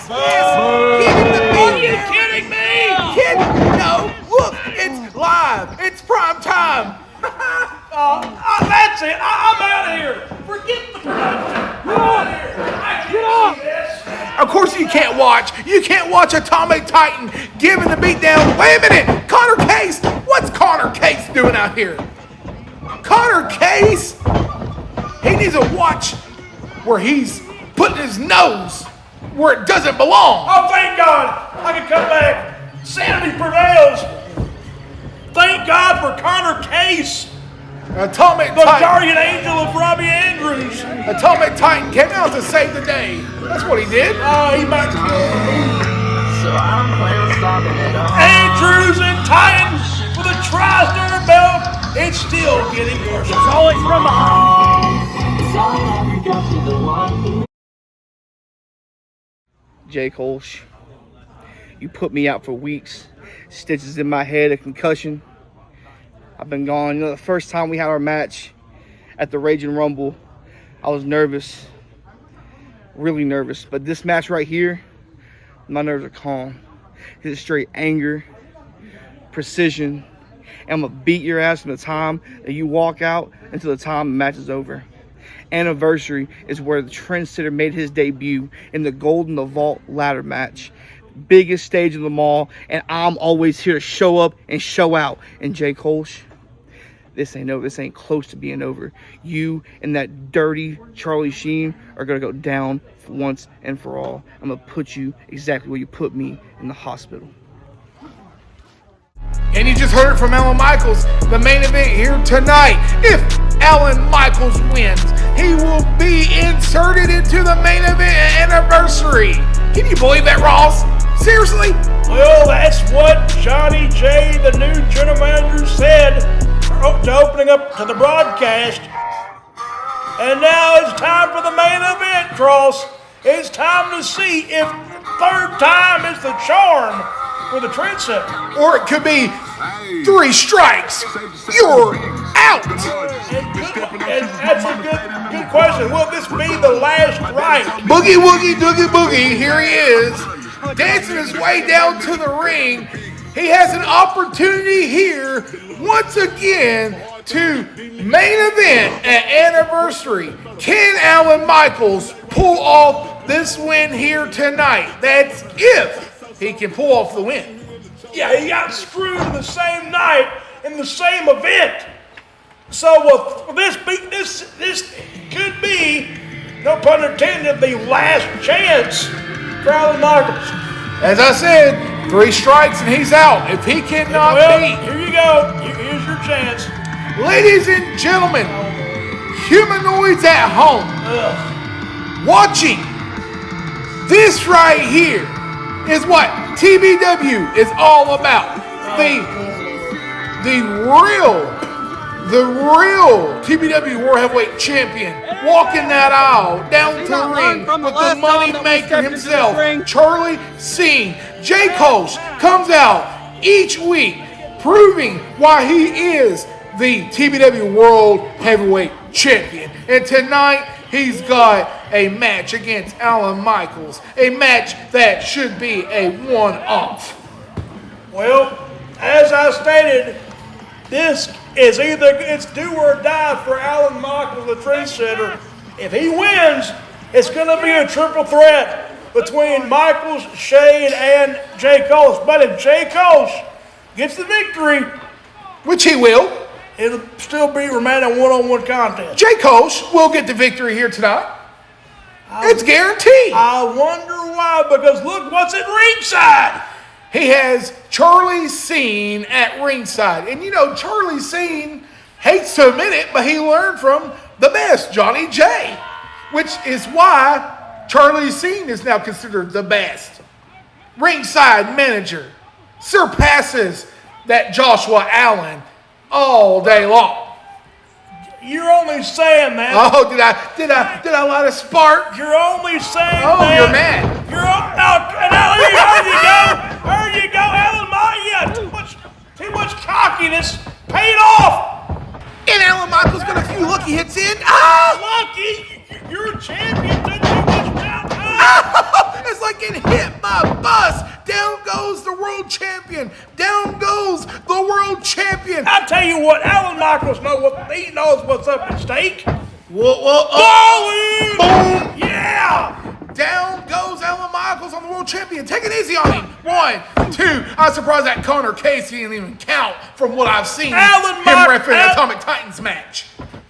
Are you kidding me? Kid, no, look, it's live. It's prime time. That's it. I'm out of here. Forget the production. I'm out of here. I can't see this. Of course you can't watch. You can't watch Atomic Titan giving the beatdown. Wait a minute, Connor Case. What's Connor Case doing out here? Connor Case, he needs to watch where he's putting his nose where it doesn't belong. Oh, thank God. I can come back. Sanity prevails. Thank God for Connor Case, Atomic the Titan. guardian angel of Robbie Andrews. Atomic Titan came out to save the day. That's what he did. Oh, he might kill me. Andrews and Titan for the TriStar belt. It's still getting personal. It's always from behind. Jay Kolsch, you put me out for weeks. Stitches in my head, a concussion. I've been gone. You know, the first time we had our match at the Raging Rumble, I was nervous, really nervous. But this match right here, my nerves are calm. It's straight anger, precision. And I'm gonna beat your ass from the time that you walk out until the time the match is over. Anniversary is where the Trendsetter made his debut in the Gold in the Vault ladder match. Biggest stage of them all, and I'm always here to show up and show out. And Jay Kolsch, this ain't over. This ain't close to being over. You and that dirty Charlie Sheen are gonna go down for once and for all. I'm gonna put you exactly where you put me, in the hospital. And you just heard it from Alan Michaels, the main event here tonight. If Alan Michaels wins, he will be inserted into the main event anniversary. Can you believe that, Ross? Seriously? Well, that's what Johnny J, the new general manager, said to opening up to the broadcast. And now it's time for the main event, Cross. It's time to see if third time is the charm for the Trendsetter. Or it could be 3 strikes. You're out. And that's a good question. Will this be the last strike? Boogie Woogie Doogie Boogie, here he is, dancing his way down to the ring. He has an opportunity here, once again, to main event at Anniversary. Can Alan Michaels pull off this win here tonight? That's if he can pull off the win. Yeah, he got screwed the same night in the same event. So this could be, no pun intended, the last chance for Alan Michaels. As I said, 3 strikes and he's out. If he cannot beat. Here you go. Here's your chance. Ladies and gentlemen, humanoids at home, watching this right here is what TBW is all about. The real TBW World Heavyweight Champion walking that aisle down to the ring with the money maker himself, Charlie Sheen. Jay Kolsch comes out each week proving why he is the TBW World Heavyweight Champion. And tonight he's got a match against Alan Michaels, a match that should be a one-off. Well, as I stated, this is either it's do or die for Alan Michaels, the trendsetter. If he wins, it's going to be a triple threat between Michaels, Shane, and Jay Kolsch. But if Jay Kolsch gets the victory, which he will, it'll still be remain a one-on-one contest. Jay Kolsch will get the victory here tonight. It's guaranteed. I wonder why, because look what's at ringside. He has Charlie Scene at ringside. And you know, Charlie Scene hates to admit it, but he learned from the best, Johnny J, which is why Charlie Scene is now considered the best. Ringside manager surpasses that Joshua Allen all day long. You're only saying that. Oh, did I light a spark? You're only saying that. Oh, you're mad. There you go, Alan Michaels. Too much cockiness. Paid off. And Alan Michaels got a few lucky hits in. Lucky? You're a champion. Too much about time. It's like getting hit by a bus. Down goes the world champion. Down goes the world champion. I tell you what, Alan Michaels knows what's up at stake. Boom! Yeah! Down goes Alan Michaels on the world champion. Take it easy on him. 1, 2. I'm surprised that Connor Casey didn't even count from what I've seen. Him refereeing the Atomic Titans match.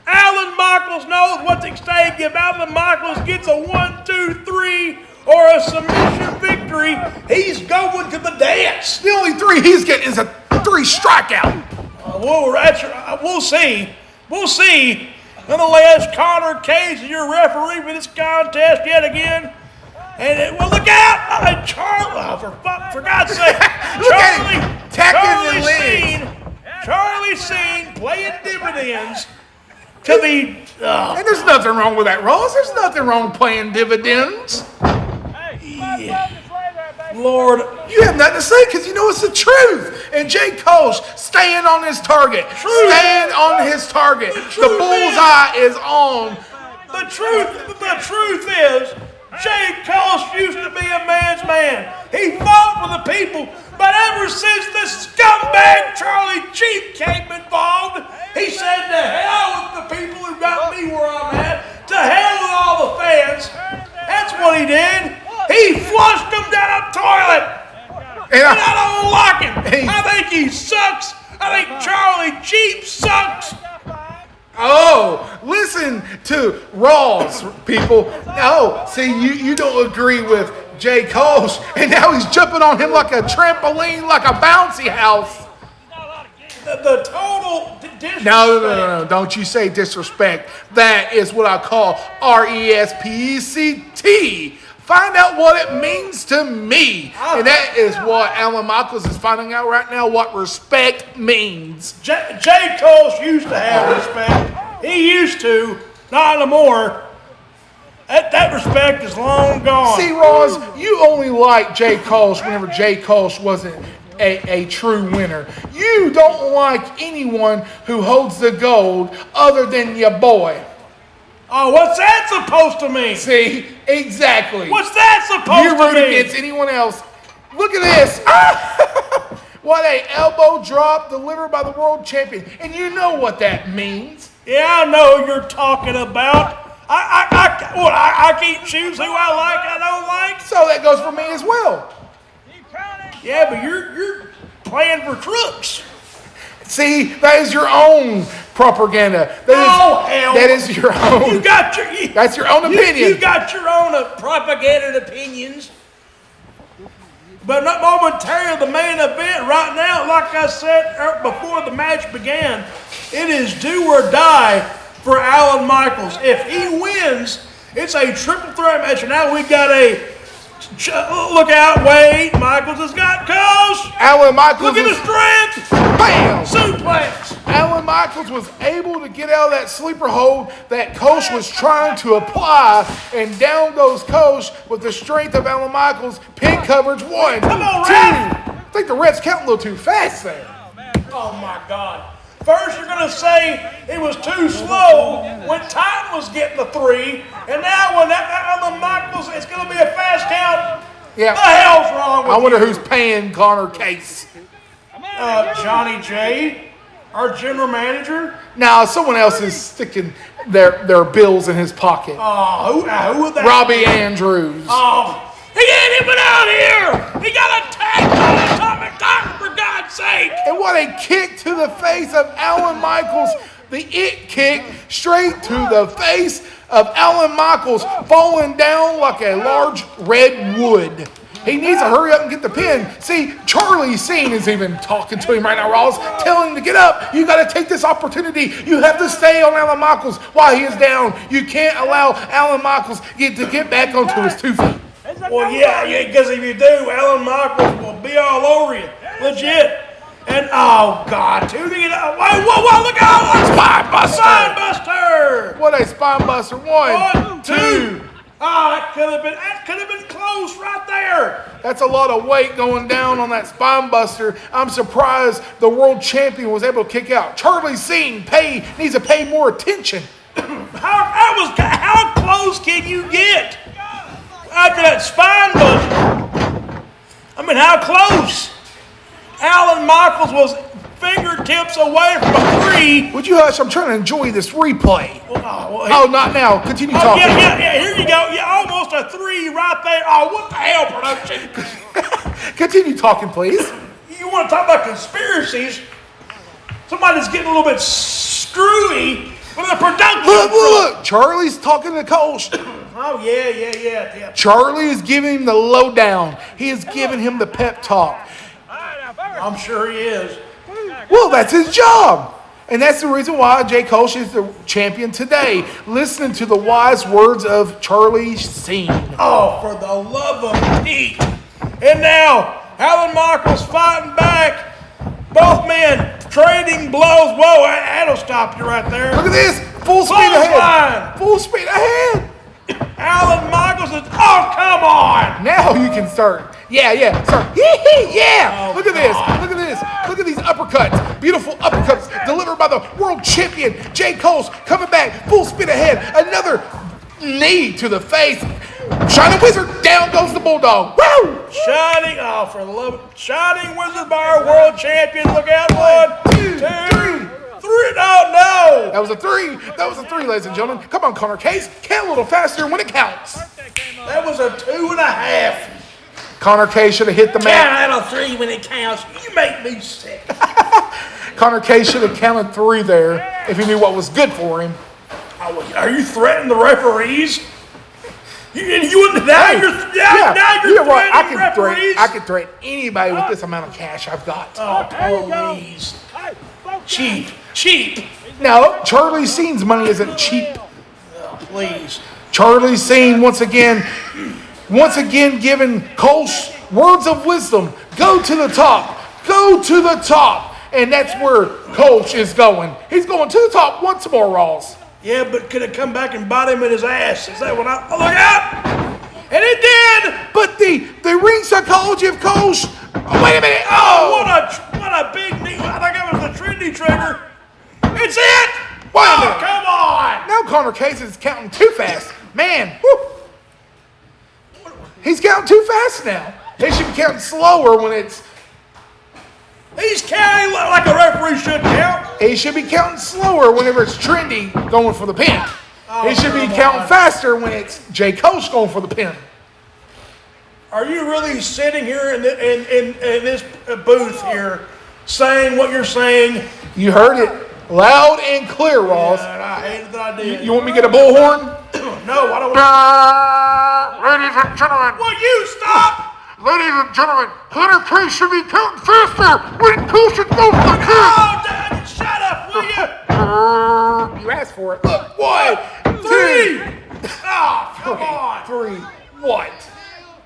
Alan Michaels knows what's at stake. If Alan Michaels gets a 1, 2, 3 or a submission victory, he's going to the dance. The only 3 he's getting is a 3 strikeout. We'll see. We'll see. Nonetheless, Connor Casey, your referee for this contest yet again. And well, look out! For God's sake, Charlie Scene playing dividends to the. And there's nothing wrong with that, Ross. There's nothing wrong playing dividends. Lord, you have nothing to say because you know it's the truth. And Jay Kolsch staying on his target. Staying on his target. The bullseye is on. The truth is, Jay Kolsch used to be a man's man. He fought for the people, but ever since the scumbag Charlie Cheap came involved, he said to hell with the people who got me where I'm at. To hell with all the fans. That's what he did. He flushed them down a toilet. And I don't like him. I think he sucks. I think Charlie Cheap sucks. Oh, listen to Raw's people. No, see, you don't agree with Jay Kolsch, and now he's jumping on him like a trampoline, like a bouncy house. The total disrespect. No, don't you say disrespect. That is what I call RESPECT. Find out what it means to me. And that is what Alan Michaels is finding out right now, what respect means. Jay Kolsch used to have respect. He used to, not anymore. That respect is long gone. See, Roz, you only like Jay Kolsch whenever Jay Kolsch wasn't a true winner. You don't like anyone who holds the gold other than your boy. Oh, what's that supposed to mean? See, exactly. What's that supposed to mean? You root against anyone else. Look at this. What a elbow drop delivered by the world champion. And you know what that means. Yeah, I know who you're talking about. I can't choose who I like, I don't like. So that goes for me as well. Yeah, but you're playing for crooks. See, that is your own propaganda. Hell. That is your own. That's your own opinion. You got your own propaganda and opinions. But not momentarily, the main event right now, like I said before the match began, it is do or die for Alan Michaels. If he wins, it's a triple threat match. And now we got a look out, wait, Michaels has got Kolsch. Alan Michaels. Look at the strength. Bam! Suplex. Alan Michaels was able to get out of that sleeper hold that Kolsch was trying to apply, and down goes Kolsch with the strength of Alan Michaels. Pin coverage 1, Come on, 2. ref. I think the ref's counting a little too fast there. Oh my God. First you're going to say it was too slow when Titan was getting the 3, and now when Alan Michaels, it's going to be a fast count. Yeah. The hell's wrong with I wonder who's paying Connor Case. Johnny J. Our general manager? Now someone else is sticking their bills in his pocket. Oh, who would that Robbie be? Andrews. Oh, he ain't even out here. He got a tag on Atomic Titan, for God's sake. And what a kick to the face of Alan Michaels. The it kick straight to the face of Alan Michaels, falling down like a large red wood. He needs to hurry up and get the pin. See, Charlie Scene is even talking to him right now, Ross, telling him to get up. You got to take this opportunity. You have to stay on Alan Michaels while he is down. You can't allow Alan Michaels to get back onto his 2 feet. Well, yeah, because if you do, Alan Michaels will be all over you. Legit. And, oh, God, who did whoa, look out. Spine buster. Spine buster. What a spine buster. One, two. Oh, that could have been close right there. That's a lot of weight going down on that spine buster. I'm surprised the world champion was able to kick out. Charlie Scene needs to pay more attention. How close can you get after that spine buster? I mean, how close? Alan Michaels was fingertips away from a 3. Would you hush? I'm trying to enjoy this replay. Oh, not now. Continue talking. Yeah, here you go. Yeah, almost a 3 right there. Oh, what the hell, production? Continue talking, please. You want to talk about conspiracies? Somebody's getting a little bit screwy with the production. Look. Charlie's talking to Kolsch. Oh, yeah. Charlie is giving him the lowdown. He is giving him the pep talk. I'm sure he is. Well, that's his job. And that's the reason why Jay Kolsch is the champion today. Listening to the wise words of Charlie Scene. Oh, for the love of Pete. And now, Alan Michaels fighting back. Both men trading blows. Whoa, that'll stop you right there. Look at this. Full speed ahead. Full speed ahead. Alan Michaels is, oh, come on. Now you can start. Yeah. Start. Yeah. Look at this. Look at these uppercuts. Beautiful uppercuts delivered by the world champion, Jay Kolsch, coming back, full speed ahead. Another knee to the face. Shining Wizard, down goes the Bulldog. Woo! Shining Wizard by our world champion. Look out, 1, 2, 3. No. That was a 3, ladies and gentlemen. Come on, Connor Case. Count a little faster when it counts. That was a 2.5. Connor Case should have hit the mat. Count out a 3 when it counts. You make me sick. Connor Case should have counted 3 there if he knew what was good for him. Are you threatening the referees? Now you're threatening referees. I can threaten anybody with this amount of cash I've got. Oh, please. Cheap. No, Charlie Scene's money isn't cheap. Oh, please. Charlie Scene once again giving Kolsch words of wisdom. Go to the top. And that's where Kolsch is going. He's going to the top once more, Ross. Yeah, but could it come back and bite him in his ass? Is that what look out! And it did! But the ring psychology of Kolsch. Oh, wait a minute. Oh, what a big knee. I think that was the trendy trigger. It's it! Wait a minute. Come on! Now Connor Case is counting too fast. Man, whew. He's counting too fast now. He should be counting slower when it's... He's counting like a referee should count. He should be counting slower whenever it's trendy going for the pin. He should be counting faster when it's Jay Kolsch going for the pin. Are you really sitting here in this booth here saying what you're saying? You heard it loud and clear, Ross. Yeah, I hated that I did. You want me to get a bullhorn? No, I don't want Ladies and gentlemen. Will you stop? Ladies and gentlemen, Connor Case should be counting faster when Kolsch is going for the pin. Oh, Dad, shut up, will you? You asked for it. Look, 1, 3. Oh, come on. 3. What?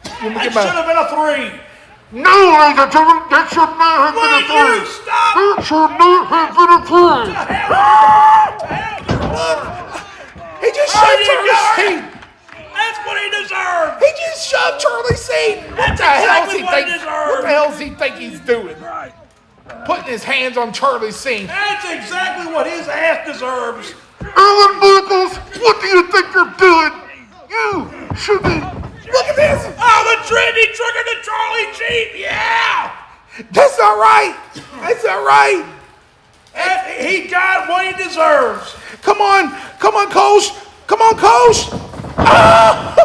It should have been a 3. No, ladies and gentlemen, that should not have been a 3. Will you stop? That should not have been a 3. He just shoved Charlie Scene. That's what he deserved. He just shoved Charlie Scene. What the hell does he think he's doing? Putting his hands on Charlie Scene. That's exactly what his ass deserves. Alan Michaels, what do you think you're doing? You should be... Look at this. Oh, the trendy trigger to Charlie Cheap. Yeah. That's not right. That's not right. He got what he deserves. Come on, Kolsch. Come on, Kolsch. Oh!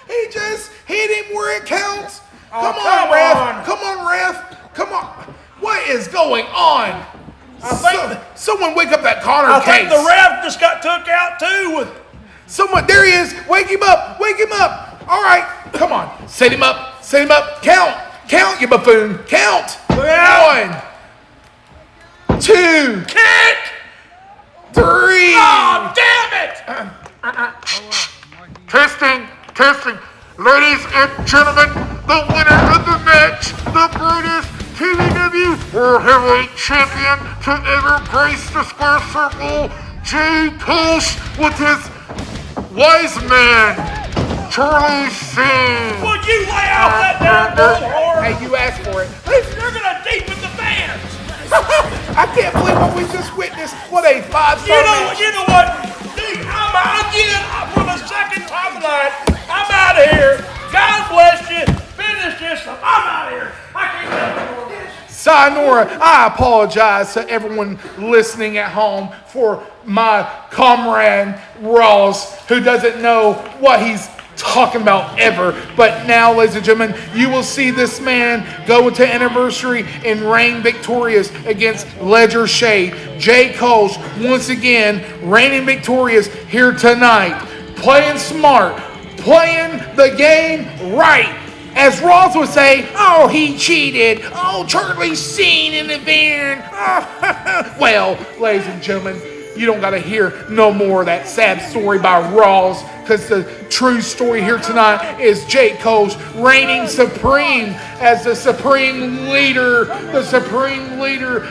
He just hit him where it counts. Come on, ref. Come on, ref. Come on. What is going on? Someone wake up that Connor case. I think the ref just got took out too. Someone, there he is. Wake him up. Wake him up. All right, come on. Set him up. Set him up. Count, you buffoon. Count. 1, 2, Kick! 3. Oh, damn it! Testing. Ladies and gentlemen, the winner of the match, the greatest TBW World Heavyweight Champion to ever grace the square circle, Jay Kolsch, with his wise man, Charlie Singh. Would you lay out that damn bullhorn? Hey, you asked for it. You're gonna deepen the fans. I can't believe what we just witnessed. What a 5-star match. You know what? For the second time tonight, I'm out of here. God bless you. Finish this. I'm out of here. I can't take more of this. Sayonara, I apologize to everyone listening at home for my comrade Ross, who doesn't know what he's talking about ever. But now, ladies and gentlemen, you will see this man go to anniversary and reign victorious against Ledger Shade. Jay Kolsch, once again, reigning victorious here tonight. Playing smart, playing the game right. As Ross would say, oh, he cheated. Oh, Charlie's seen in the van. Well, ladies and gentlemen, you don't got to hear no more of that sad story by Ross, because the true story here tonight is Jay Kolsch reigning supreme as the supreme leader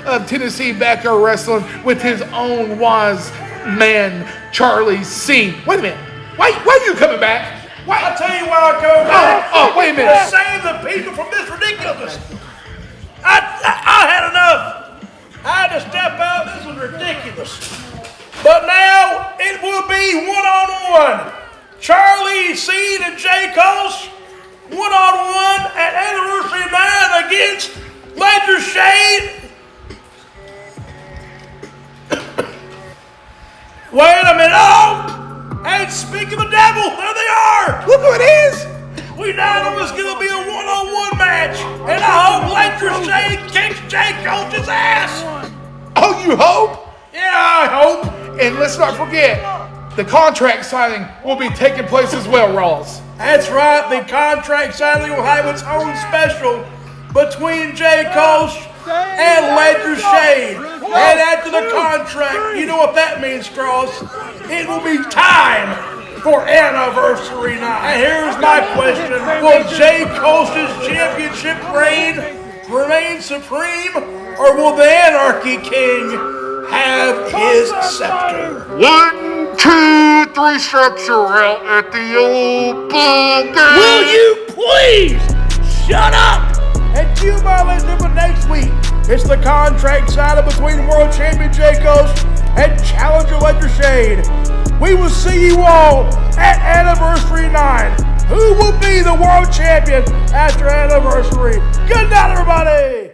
of Tennessee Backyard Wrestling with his own wise man, Charlie Singh. Wait a minute. Why are you coming back? Why? I'll tell you why I'm coming back. Oh, wait a minute. To save the people from this ridiculousness. I had enough. I had to step out. This was ridiculous. But now it will be one-on-one. Charlie Singh and Jay Kolsch, one-on-one at Anniversary 9 against Ledger Shade. Wait a minute. Oh! And speak of the devil, there they are! Look who it is! We now know it's going to be a one-on-one match, and I hope Ledger Shade kicks Jay Kolsch's ass! Oh, you hope? Yeah, I hope. And let's not forget, the contract signing will be taking place as well, Ross. That's right, the contract signing will have its own special between Jay Kolsch and Ledger Shade. And after the contract, you know what that means, Cross. It will be time for Anniversary Night. And here's my question. Will Jay Kolsch's championship reign remain supreme, or will the Anarchy King have his scepter? 1, 2, 3 steps are out at the old ball game. Will you please shut up? And tune in with next week. It's the contract signing between World Champion Jay Kolsch and Challenger Ledger Shade. We will see you all at Anniversary 9. Who will be the World Champion after Anniversary? Good night, everybody.